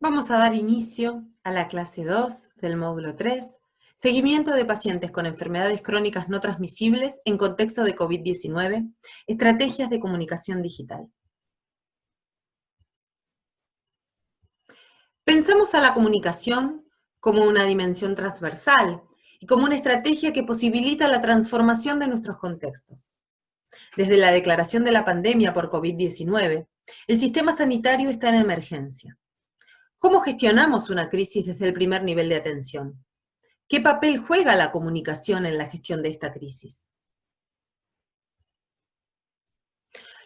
Vamos a dar inicio a la clase 2 del módulo 3, seguimiento de pacientes con enfermedades crónicas no transmisibles en contexto de COVID-19, estrategias de comunicación digital. Pensamos a la comunicación como una dimensión transversal y como una estrategia que posibilita la transformación de nuestros contextos. Desde la declaración de la pandemia por COVID-19, el sistema sanitario está en emergencia. ¿Cómo gestionamos una crisis desde el primer nivel de atención? ¿Qué papel juega la comunicación en la gestión de esta crisis?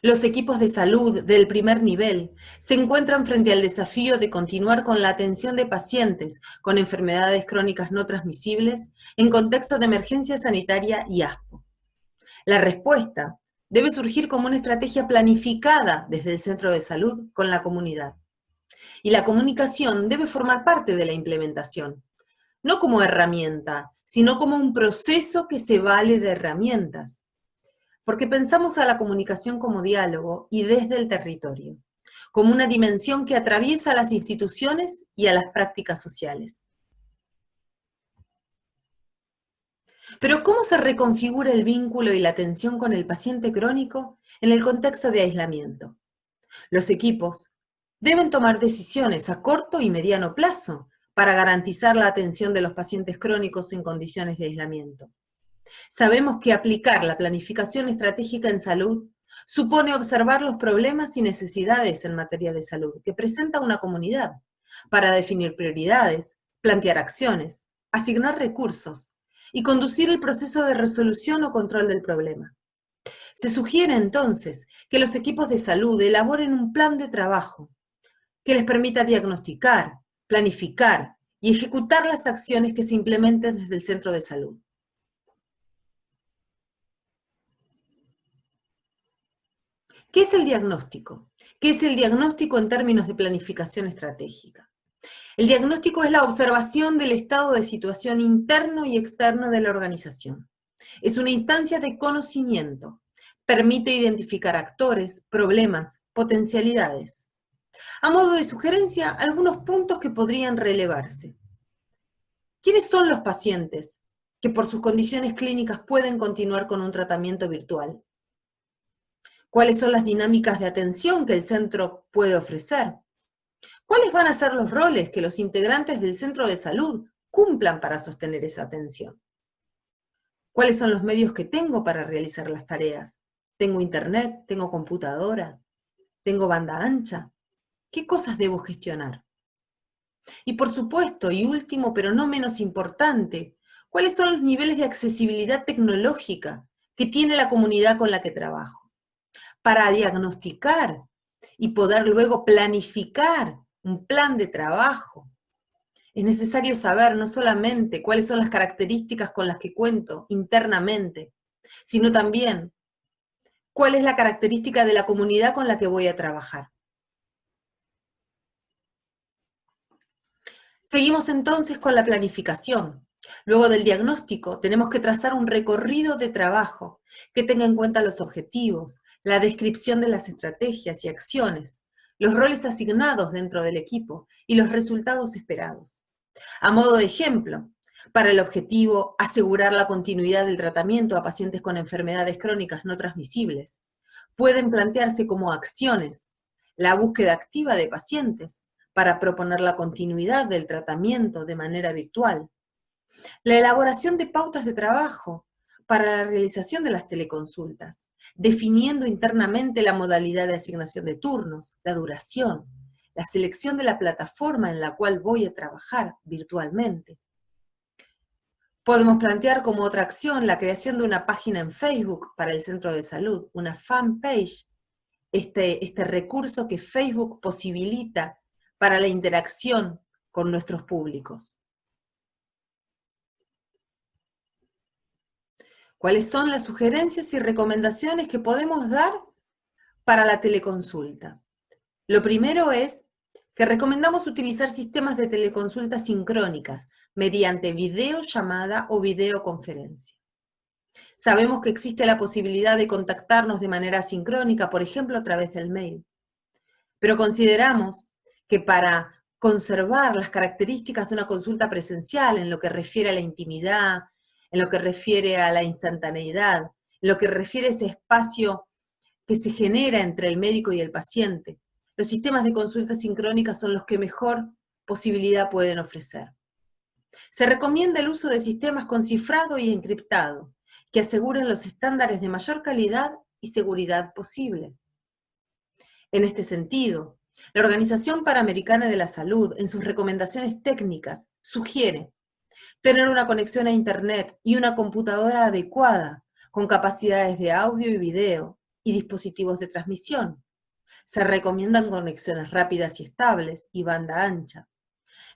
Los equipos de salud del primer nivel se encuentran frente al desafío de continuar con la atención de pacientes con enfermedades crónicas no transmisibles en contexto de emergencia sanitaria y ASPO. La respuesta debe surgir como una estrategia planificada desde el centro de salud con la comunidad. Y la comunicación debe formar parte de la implementación, no como herramienta, sino como un proceso que se vale de herramientas. Porque pensamos a la comunicación como diálogo y desde el territorio, como una dimensión que atraviesa las instituciones y a las prácticas sociales. Pero ¿cómo se reconfigura el vínculo y la atención con el paciente crónico en el contexto de aislamiento? Los equipos deben tomar decisiones a corto y mediano plazo para garantizar la atención de los pacientes crónicos en condiciones de aislamiento. Sabemos que aplicar la planificación estratégica en salud supone observar los problemas y necesidades en materia de salud que presenta una comunidad para definir prioridades, plantear acciones, asignar recursos y conducir el proceso de resolución o control del problema. Se sugiere entonces que los equipos de salud elaboren un plan de trabajo que les permita diagnosticar, planificar y ejecutar las acciones que se implementen desde el centro de salud. ¿Qué es el diagnóstico? ¿Qué es el diagnóstico en términos de planificación estratégica? El diagnóstico es la observación del estado de situación interno y externo de la organización. Es una instancia de conocimiento. Permite identificar actores, problemas, potencialidades. A modo de sugerencia, algunos puntos que podrían relevarse. ¿Quiénes son los pacientes que por sus condiciones clínicas pueden continuar con un tratamiento virtual? ¿Cuáles son las dinámicas de atención que el centro puede ofrecer? ¿Cuáles van a ser los roles que los integrantes del centro de salud cumplan para sostener esa atención? ¿Cuáles son los medios que tengo para realizar las tareas? ¿Tengo internet? ¿Tengo computadora? ¿Tengo banda ancha? ¿Qué cosas debo gestionar? Y por supuesto, y último, pero no menos importante, ¿cuáles son los niveles de accesibilidad tecnológica que tiene la comunidad con la que trabajo? Para diagnosticar y poder luego planificar un plan de trabajo, es necesario saber no solamente cuáles son las características con las que cuento internamente, sino también cuál es la característica de la comunidad con la que voy a trabajar. Seguimos entonces con la planificación. Luego del diagnóstico, tenemos que trazar un recorrido de trabajo que tenga en cuenta los objetivos, la descripción de las estrategias y acciones, los roles asignados dentro del equipo y los resultados esperados. A modo de ejemplo, para el objetivo asegurar la continuidad del tratamiento a pacientes con enfermedades crónicas no transmisibles, pueden plantearse como acciones la búsqueda activa de pacientes para proponer la continuidad del tratamiento de manera virtual, la elaboración de pautas de trabajo para la realización de las teleconsultas, definiendo internamente la modalidad de asignación de turnos, la duración, la selección de la plataforma en la cual voy a trabajar virtualmente. Podemos plantear como otra acción la creación de una página en Facebook para el centro de salud, una fanpage, este recurso que Facebook posibilita para la interacción con nuestros públicos. ¿Cuáles son las sugerencias y recomendaciones que podemos dar para la teleconsulta? Lo primero es que recomendamos utilizar sistemas de teleconsulta sincrónicas mediante videollamada o videoconferencia. Sabemos que existe la posibilidad de contactarnos de manera sincrónica, por ejemplo, a través del mail. Pero consideramos que para conservar las características de una consulta presencial en lo que refiere a la intimidad, en lo que refiere a la instantaneidad, en lo que refiere a ese espacio que se genera entre el médico y el paciente. Los sistemas de consulta sincrónica son los que mejor posibilidad pueden ofrecer. Se recomienda el uso de sistemas con cifrado y encriptado, que aseguren los estándares de mayor calidad y seguridad posible. En este sentido, la Organización Panamericana de la Salud, en sus recomendaciones técnicas, sugiere tener una conexión a Internet y una computadora adecuada, con capacidades de audio y video, y dispositivos de transmisión. Se recomiendan conexiones rápidas y estables y banda ancha.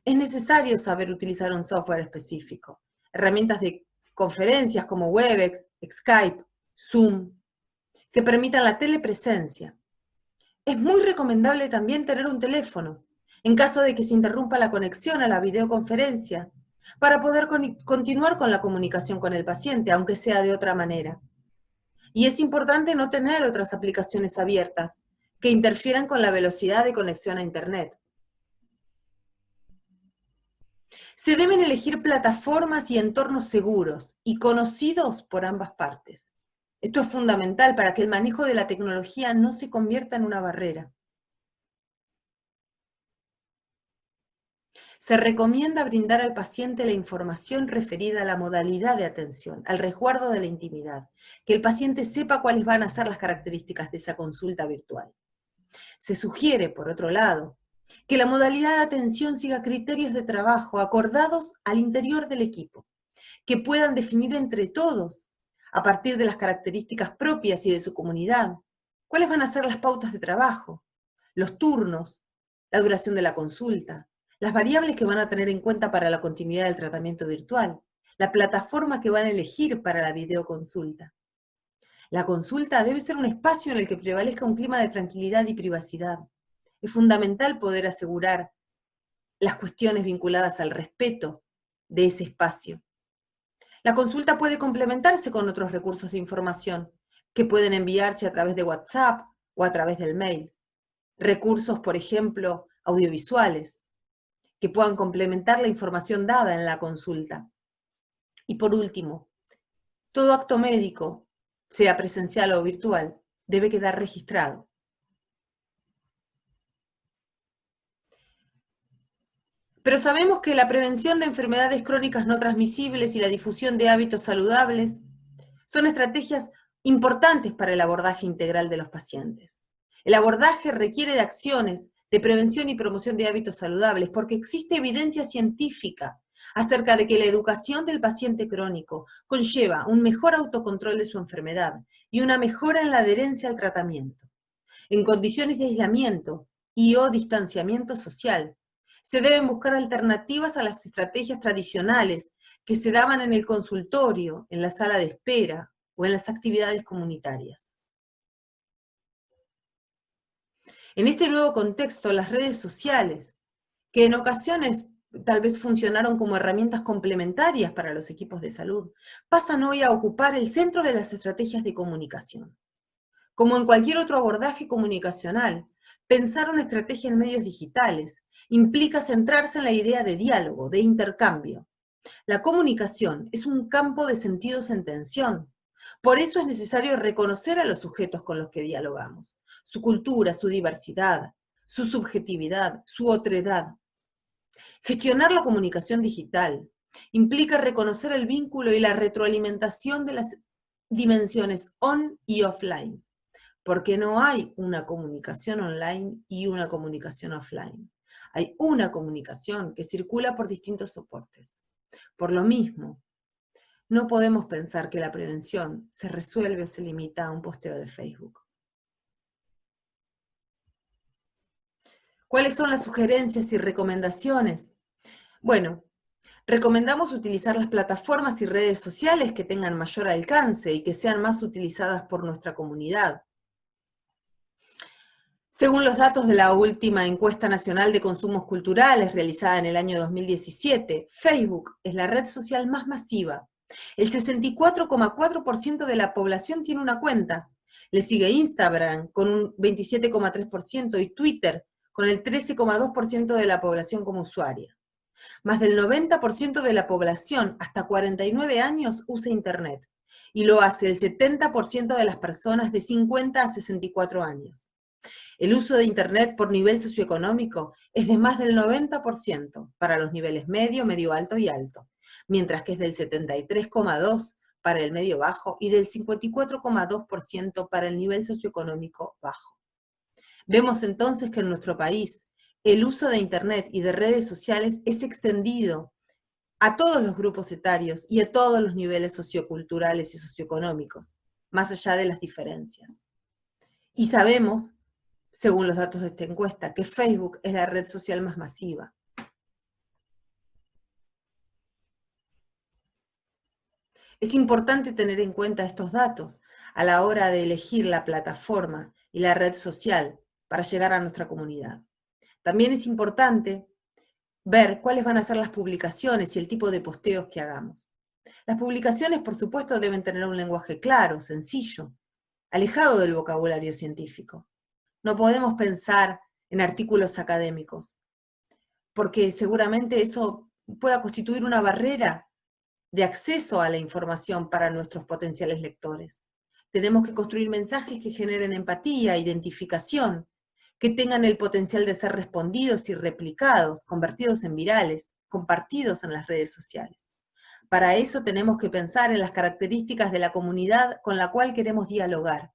Es necesario saber utilizar un software específico, herramientas de conferencias como Webex, Skype, Zoom, que permitan la telepresencia. Es muy recomendable también tener un teléfono, en caso de que se interrumpa la conexión a la videoconferencia, para poder continuar con la comunicación con el paciente, aunque sea de otra manera. Y es importante no tener otras aplicaciones abiertas que interfieran con la velocidad de conexión a Internet. Se deben elegir plataformas y entornos seguros y conocidos por ambas partes. Esto es fundamental para que el manejo de la tecnología no se convierta en una barrera. Se recomienda brindar al paciente la información referida a la modalidad de atención, al resguardo de la intimidad, que el paciente sepa cuáles van a ser las características de esa consulta virtual. Se sugiere, por otro lado, que la modalidad de atención siga criterios de trabajo acordados al interior del equipo, que puedan definir entre todos, a partir de las características propias y de su comunidad, cuáles van a ser las pautas de trabajo, los turnos, la duración de la consulta, las variables que van a tener en cuenta para la continuidad del tratamiento virtual, la plataforma que van a elegir para la videoconsulta. La consulta debe ser un espacio en el que prevalezca un clima de tranquilidad y privacidad. Es fundamental poder asegurar las cuestiones vinculadas al respeto de ese espacio. La consulta puede complementarse con otros recursos de información que pueden enviarse a través de WhatsApp o a través del mail. Recursos, por ejemplo, audiovisuales, que puedan complementar la información dada en la consulta. Y por último, todo acto médico, sea presencial o virtual, debe quedar registrado. Pero sabemos que la prevención de enfermedades crónicas no transmisibles y la difusión de hábitos saludables son estrategias importantes para el abordaje integral de los pacientes. El abordaje requiere de acciones de prevención y promoción de hábitos saludables porque existe evidencia científica acerca de que la educación del paciente crónico conlleva un mejor autocontrol de su enfermedad y una mejora en la adherencia al tratamiento. En condiciones de aislamiento y o distanciamiento social, se deben buscar alternativas a las estrategias tradicionales que se daban en el consultorio, en la sala de espera o en las actividades comunitarias. En este nuevo contexto, las redes sociales, que en ocasiones tal vez funcionaron como herramientas complementarias para los equipos de salud, pasan hoy a ocupar el centro de las estrategias de comunicación. Como en cualquier otro abordaje comunicacional, pensar una estrategia en medios digitales implica centrarse en la idea de diálogo, de intercambio. La comunicación es un campo de sentidos en tensión. Por eso es necesario reconocer a los sujetos con los que dialogamos, su cultura, su diversidad, su subjetividad, su otredad. Gestionar la comunicación digital implica reconocer el vínculo y la retroalimentación de las dimensiones on y offline, porque no hay una comunicación online y una comunicación offline. Hay una comunicación que circula por distintos soportes. Por lo mismo, no podemos pensar que la prevención se resuelve o se limita a un posteo de Facebook. ¿Cuáles son las sugerencias y recomendaciones? Bueno, recomendamos utilizar las plataformas y redes sociales que tengan mayor alcance y que sean más utilizadas por nuestra comunidad. Según los datos de la última encuesta nacional de consumos culturales realizada en el año 2017, Facebook es la red social más masiva. El 64,4% de la población tiene una cuenta. Le sigue Instagram con un 27,3% y Twitter con el 13,2% de la población como usuaria. Más del 90% de la población hasta 49 años usa Internet, y lo hace el 70% de las personas de 50 a 64 años. El uso de Internet por nivel socioeconómico es de más del 90% para los niveles medio, medio alto y alto, mientras que es del 73,2% para el medio bajo y del 54,2% para el nivel socioeconómico bajo. Vemos entonces que en nuestro país el uso de Internet y de redes sociales es extendido a todos los grupos etarios y a todos los niveles socioculturales y socioeconómicos, más allá de las diferencias. Y sabemos, según los datos de esta encuesta, que Facebook es la red social más masiva. Es importante tener en cuenta estos datos a la hora de elegir la plataforma y la red social para llegar a nuestra comunidad. También es importante ver cuáles van a ser las publicaciones y el tipo de posteos que hagamos. Las publicaciones, por supuesto, deben tener un lenguaje claro, sencillo, alejado del vocabulario científico. No podemos pensar en artículos académicos, porque seguramente eso pueda constituir una barrera de acceso a la información para nuestros potenciales lectores. Tenemos que construir mensajes que generen empatía, identificación, que tengan el potencial de ser respondidos y replicados, convertidos en virales, compartidos en las redes sociales. Para eso tenemos que pensar en las características de la comunidad con la cual queremos dialogar.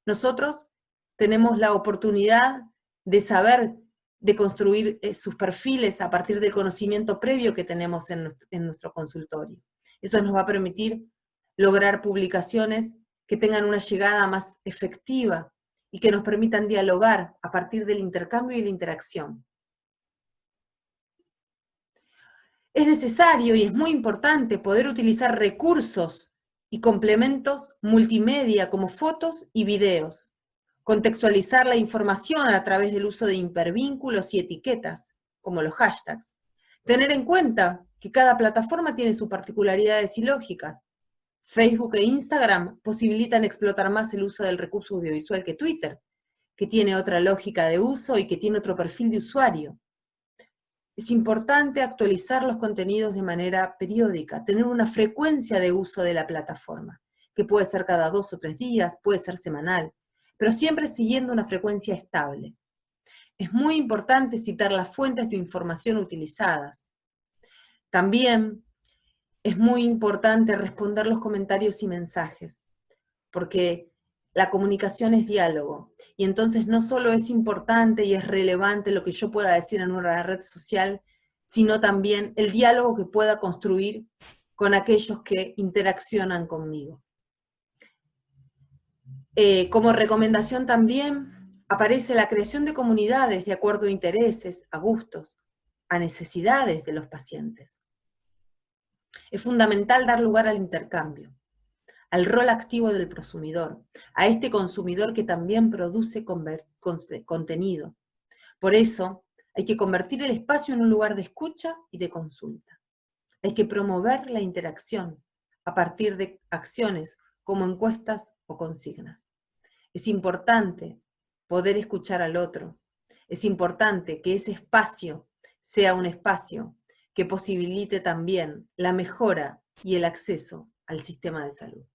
Nosotros tenemos la oportunidad de saber, de construir sus perfiles a partir del conocimiento previo que tenemos en nuestro consultorio. Eso nos va a permitir lograr publicaciones que tengan una llegada más efectiva y que nos permitan dialogar a partir del intercambio y la interacción. Es necesario y es muy importante poder utilizar recursos y complementos multimedia como fotos y videos, contextualizar la información a través del uso de hipervínculos y etiquetas, como los hashtags. Tener en cuenta que cada plataforma tiene sus particularidades y lógicas. Facebook e Instagram posibilitan explotar más el uso del recurso audiovisual que Twitter, que tiene otra lógica de uso y que tiene otro perfil de usuario. Es importante actualizar los contenidos de manera periódica, tener una frecuencia de uso de la plataforma, que puede ser cada 2 o 3 días, puede ser semanal, pero siempre siguiendo una frecuencia estable. Es muy importante citar las fuentes de información utilizadas. También es muy importante responder los comentarios y mensajes, porque la comunicación es diálogo, y entonces no solo es importante y es relevante lo que yo pueda decir en una red social, sino también el diálogo que pueda construir con aquellos que interaccionan conmigo. Como recomendación también aparece la creación de comunidades de acuerdo a intereses, a gustos, a necesidades de los pacientes. Es fundamental dar lugar al intercambio, al rol activo del prosumidor, a este consumidor que también produce contenido. Por eso, hay que convertir el espacio en un lugar de escucha y de consulta. Hay que promover la interacción a partir de acciones como encuestas o consignas. Es importante poder escuchar al otro. Es importante que ese espacio sea un espacio que posibilite también la mejora y el acceso al sistema de salud.